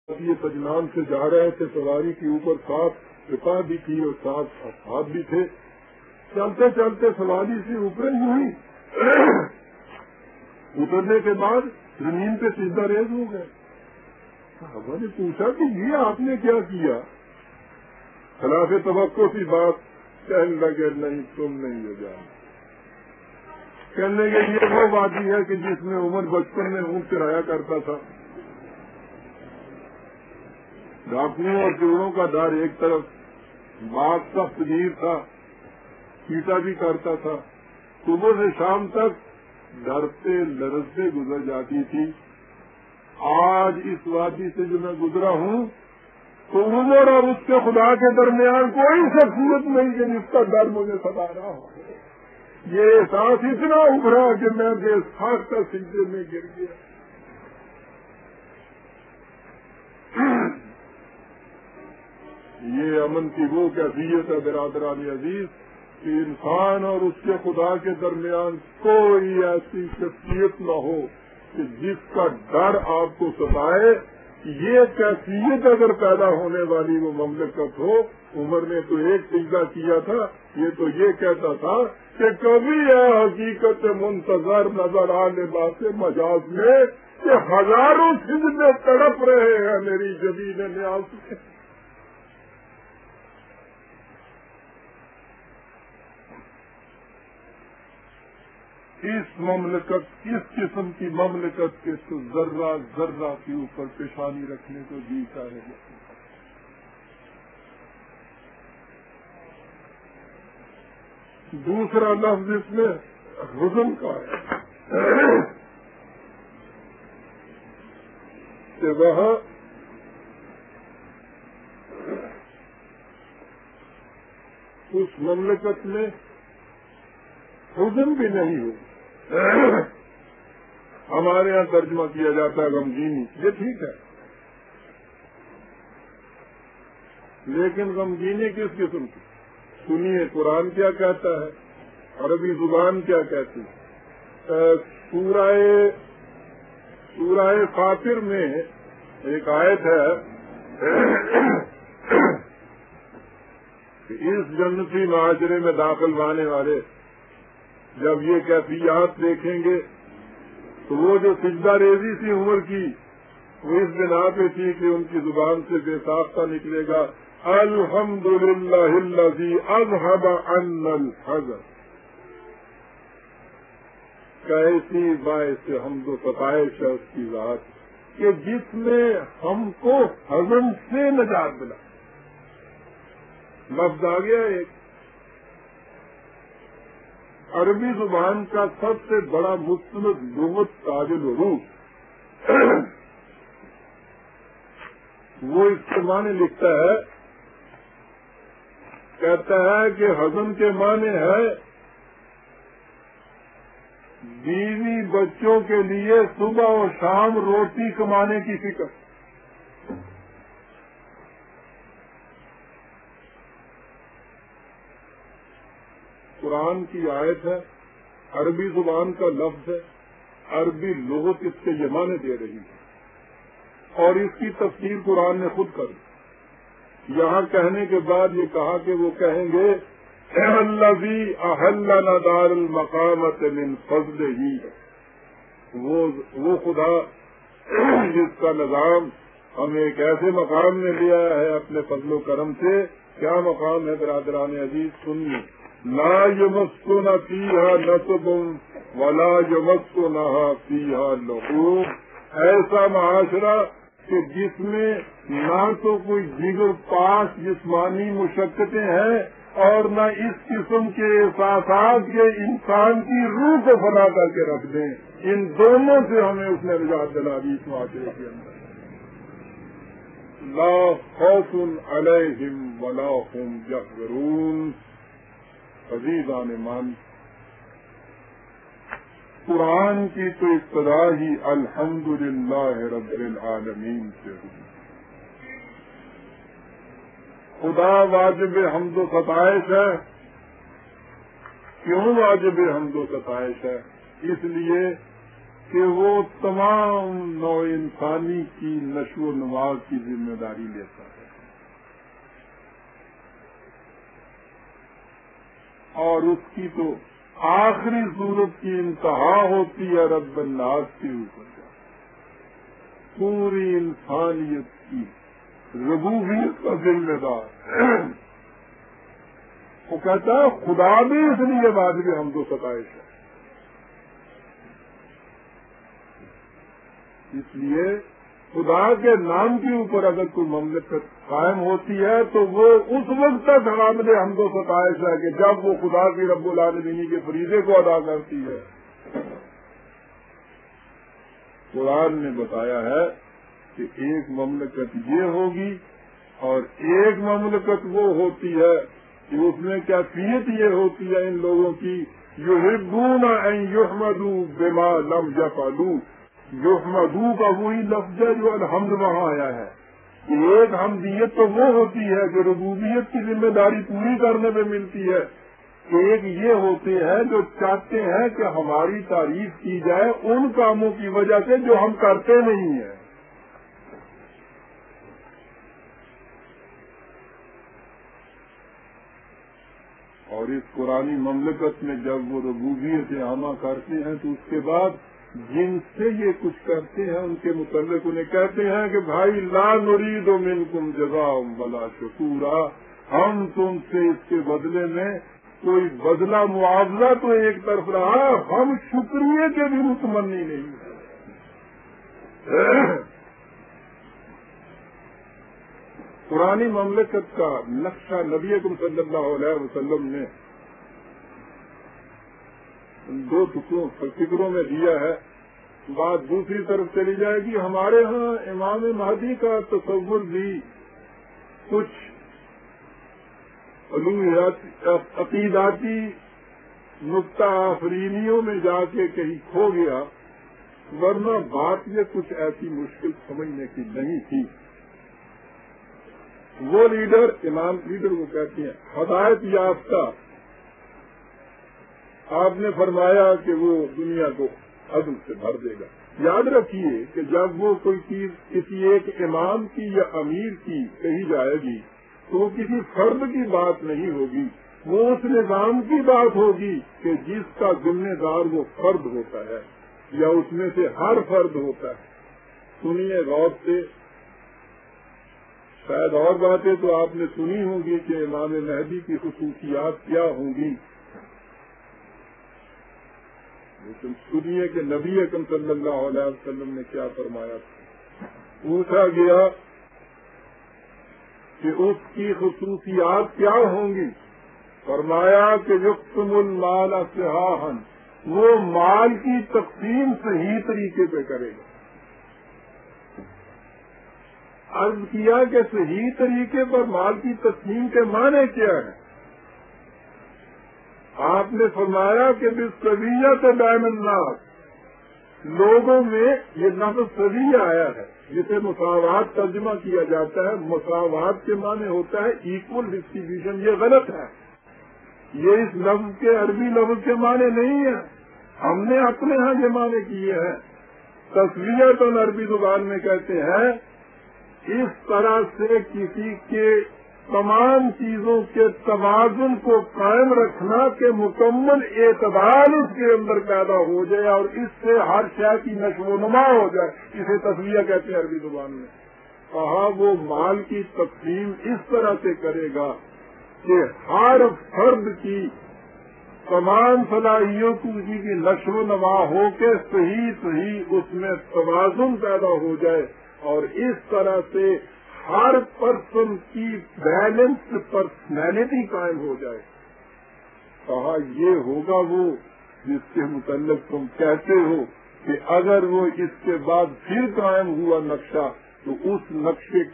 یہ سجنان سے جا رہے تھے، سواری کے اوپر 7 رفاع بھی تھی اور 7 اصحاب بھی تھے. چلتے چلتے سواری سے اوپر ہی ہوئی، اترنے کے بعد زمین پہ سجدہ ریز ہو گئے. صحابہ نے پوچھا کہ یہ آپ نے کیا کیا؟ خلاف توقع سی بات کہنے لگے نہیں تم نہیں یہ جانتے. کہنے لگے یہ وہ وادی ہے کہ جس میں عمر بچپن میں اونٹ چرایا کرتا تھا. ڈاکوؤں اور چوروں کا ڈر ایک طرف، باغ کا پذیر تھا، پیٹا بھی کرتا تھا. صبح سے شام تک ڈرتے لرزتے گزر جاتی تھی. آج اس وادی سے جو میں گزرا ہوں تو عمر اور اس کے خدا کے درمیان کوئی شخصیت نہیں کہ جس کا ڈر مجھے ستا رہا ہو. یہ احساس اتنا ابھرا کہ میں بے ساختہ سجدے میں گر گیا. یہ امن کی وہ کیفیت ہے برادران عزیز کہ انسان اور اس کے خدا کے درمیان کوئی ایسی شخصیت نہ ہو کہ جس کا ڈر آپ کو ستائے. یہ کیفیت اگر پیدا ہونے والی وہ مملکت ہو. عمر نے تو ایک سجدہ کیا تھا، یہ تو یہ کہتا تھا کہ کبھی ہے حقیقت منتظر نظر آنے لباس مجاز میں کہ ہزاروں سجدے تڑپ رہے ہیں میری جبین نیاز میں. اس مملکت، اس قسم کی مملکت کے تو ذرہ ذرہ کے اوپر پیشانی رکھنے کو جی چاہے گا. دوسرا لفظ اس میں حزن کا ہے کہ وہاں اس مملکت میں حزن بھی نہیں ہو. ہمارے یہاں ترجمہ کیا جاتا ہے غمگینی، یہ ٹھیک ہے، لیکن غمگینی کس قسم کی؟ سنیے قرآن کیا کہتا ہے، عربی زبان کیا کہتی ہے. سورہ فاطر میں ایک آیت ہے کہ اس جنتی معاشرے میں داخل ہونے والے جب یہ کیفیات دیکھیں گے تو وہ جو سجدہ ریزی تھی عمر کی وہ اس بنا پہ تھی کہ ان کی زبان سے بے ساختہ نکلے گا الحمدللہ الذی اذھب عنا الحزن. کیسی باعث حمد و ستائش ہے اس کی ذات کہ جس نے ہم کو حزن سے نجات ملا. لفظ آ گیا ایک. عربی زبان کا سب سے بڑا مستند لغت تاج العروج وہ اس کے معنی لکھتا ہے، کہتا ہے کہ حزن کے معنی ہے بیوی بچوں کے لیے صبح و شام روٹی کمانے کی فکر. قرآن کی آیت ہے، عربی زبان کا لفظ ہے، عربی لغت اس کے یہ معنی دے رہی ہے اور اس کی تفسیر قرآن نے خود کر. یہاں کہنے کے بعد یہ کہا کہ وہ کہیں گے الذی احلنا دار المقامۃ من فضلہ، وہ خدا جس کا نظام ہمیں ایک ایسے مقام میں لیا ہے اپنے فضل و کرم سے. کیا مقام ہے برادران عزیز؟ سنیے، لا یمسنا فیہا نصب ولا یمسنا فیہا لغوب. ایسا معاشرہ کہ جس میں نہ تو کوئی دیگر پاس جسمانی مشقتیں ہیں اور نہ اس قسم کے احساسات کے انسان کی روح کو فنا کر کے رکھ دیں. ان دونوں سے ہمیں اس نے نجات دلا دی اس معاشرے کے اندر. لا خوف علیہم ولا هم یحزنون. عزیزان مان، قرآن کی تو ابتدا ہی الحمدللہ رب العالمین سے ہوئی. خدا واجب حمد و ستائش ہے. کیوں واجب حمد و ستائش ہے؟ اس لیے کہ وہ تمام نوع انسانی کی نشو و نما کی ذمہ داری لیتا ہے اور اس کی تو آخری صورت کی انتہا ہوتی ہے رب الناس کے اوپر پوری انسانیت کی ربوبیت کا ذمہ دار وہ کہتا ہے خدا بھی اس لیے بعد میں ہم تو ستائش ہے. اس لیے خدا کے نام کے اوپر اگر کوئی مملکت قائم ہوتی ہے تو وہ اس وقت تک حامل حمد و ستائش ہے کہ جب وہ خدا کی رب العالمین کے فریضے کو ادا کرتی ہے. قرآن نے بتایا ہے کہ ایک مملکت یہ ہوگی اور ایک مملکت وہ ہوتی ہے کہ اس میں کیفیت یہ ہوتی ہے ان لوگوں کی یحبون ان یحمدوا بما لم یفعلوا. یحمدوا کا وہی لفظ ہے جو الحمد وہاں آیا ہے. ایک حمدیت تو وہ ہوتی ہے جو ربوبیت کی ذمہ داری پوری کرنے میں ملتی ہے. ایک یہ ہوتے ہیں جو چاہتے ہیں کہ ہماری تعریف کی جائے ان کاموں کی وجہ سے جو ہم کرتے نہیں ہیں. اور اس قرآنی مملکت میں جب وہ ربوبیت عامہ کرتے ہیں تو اس کے بعد جن سے یہ کچھ کرتے ہیں ان کے متعلق انہیں کہتے ہیں کہ بھائی لا نرید منکم جزاء ولا شکورا. ہم تم سے اس کے بدلے میں کوئی بدلہ معاوضہ تو ایک طرف رہا ہم شکریہ کے بھی متمنی نہیں ہیں. قرآنی مملکت کا نقشہ نبی اکرم صلی اللہ علیہ وسلم نے دو فکروں میں دیا ہے. بات دوسری طرف چلی جائے گی. ہمارے ہاں امام مہدی کا تصور بھی کچھ عقیداتی نقطہ آفرینیوں میں جا کے کہیں کھو گیا ورنہ بات یہ کچھ ایسی مشکل سمجھنے کی نہیں تھی. وہ لیڈر امام لیڈر کو کہتے ہیں ہدایت یافتہ. آپ نے فرمایا کہ وہ دنیا کو عدل سے بھر دے گا. یاد رکھیے کہ جب وہ کوئی چیز کسی ایک امام کی یا امیر کی کہی جائے گی تو وہ کسی فرد کی بات نہیں ہوگی. وہ اس نظام کی بات ہوگی کہ جس کا ذمہ دار وہ فرد ہوتا ہے یا اس میں سے ہر فرد ہوتا ہے. سنیے غور سے. شاید اور باتیں تو آپ نے سنی ہوں گی کہ امام مہدی کی خصوصیات کیا ہوں گی لیکن سنیے کہ نبی اکرم صلی اللہ علیہ وسلم نے کیا فرمایا تھا. پوچھا گیا کہ اس کی خصوصیات کیا ہوں گی. فرمایا کہ یقسم المال صحاحا وہ مال کی تقسیم صحیح طریقے پہ کرے گا. عرض کیا کہ صحیح طریقے پر مال کی تقسیم کے معنی کیا ہے. آپ نے فرمایا کہ بالسویۃ بین الناس لوگوں میں یہ لفظ سویہ آیا ہے جسے مساوات ترجمہ کیا جاتا ہے. مساوات کے معنی ہوتا ہے ایکول ڈسٹریبیوشن. یہ غلط ہے. یہ اس لفظ کے عربی لفظ کے معنی نہیں ہے. ہم نے اپنے ہاں یہ معنی کیے ہیں. تسویۃ عربی زبان میں کہتے ہیں اس طرح سے کسی کے تمام چیزوں کے توازن کو قائم رکھنا کہ مکمل اعتدال اس کے اندر پیدا ہو جائے اور اس سے ہر شے کی نشو و نما ہو جائے. اسے تسویہ کہتے ہیں عربی زبان میں. کہا وہ مال کی تقسیم اس طرح سے کرے گا کہ ہر فرد کی تمام صلاحیتوں کی نشو و نما ہو کے صحیح اس میں توازن پیدا ہو جائے اور اس طرح سے ہر پرسن کی بیلنس پرسنالٹی قائم ہو جائے. کہا یہ ہوگا وہ جس کے متعلق تم کہتے ہو کہ اگر وہ اس کے بعد پھر قائم ہوا نقشہ تو اس نقشے